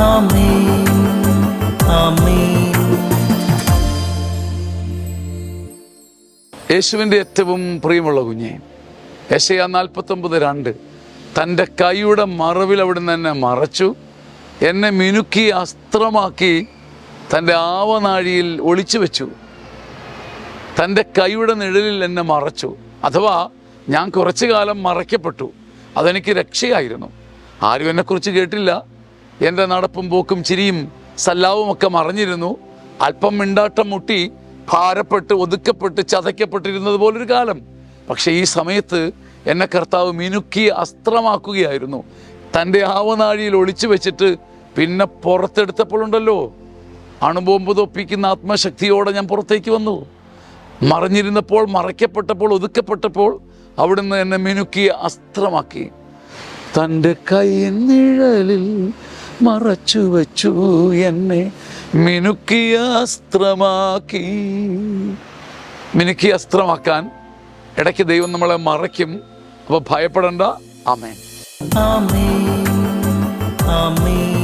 ആമേൻ, ആമേൻ. യേശുവിൻ്റെ ഏറ്റവും പ്രിയമുള്ള കുഞ്ഞെ, യെശയ്യാ 49:2 തൻ്റെ കൈയുടെ മറവിൽ അവിടുന്ന് എന്നെ മറച്ചു, എന്നെ മിനുക്കി അസ്ത്രമാക്കി തൻ്റെ ആവനാഴിയിൽ ഒളിച്ചു വെച്ചു. തൻ്റെ കൈയുടെ നിഴലിൽ എന്നെ മറച്ചു. അഥവാ ഞാൻ കുറച്ചു കാലം മറയ്ക്കപ്പെട്ടു. അതെനിക്ക് രക്ഷയായിരുന്നു. ആരും എന്നെക്കുറിച്ച് കേട്ടില്ല. എൻ്റെ നടപ്പും പോക്കും ചിരിയും സല്ലാവും ഒക്കെ മറഞ്ഞിരുന്നു. അല്പം മിണ്ടാട്ടം മുട്ടി ഭാരപ്പെട്ട് ഒതുക്കപ്പെട്ട് ചതയ്ക്കപ്പെട്ടിരുന്നത് പോലൊരു കാലം. പക്ഷേ ഈ സമയത്ത് എന്നെ കർത്താവ് മിനുക്കി അസ്ത്രമാക്കുകയായിരുന്നു. തൻ്റെ ആവനാഴിയിൽ ഒളിച്ചു വെച്ചിട്ട് പിന്നെ പുറത്തെടുത്തപ്പോഴുണ്ടല്ലോ, അണുബോംബ് തൊപ്പിക്കുന്ന ആത്മശക്തിയോടെ ഞാൻ പുറത്തേക്ക് വന്നു. മറഞ്ഞിരുന്നപ്പോൾ, മറയ്ക്കപ്പെട്ടപ്പോൾ, ഒതുക്കപ്പെട്ടപ്പോൾ അവിടുന്ന് എന്നെ മിനുക്കി അസ്ത്രമാക്കി. തൻ്റെ കൈനിഴലിൽ മറച്ചു വെച്ചു, എന്നെ മിനുക്കിയ അസ്ത്രമാക്കി. മിനുക്കി അസ്ത്രമാക്കാൻ ഇടയ്ക്ക് ദൈവം നമ്മളെ മറയ്ക്കും. അപ്പോൾ ഭയപ്പെടണ്ട. ആമേൻ, ആമേൻ, ആമേൻ.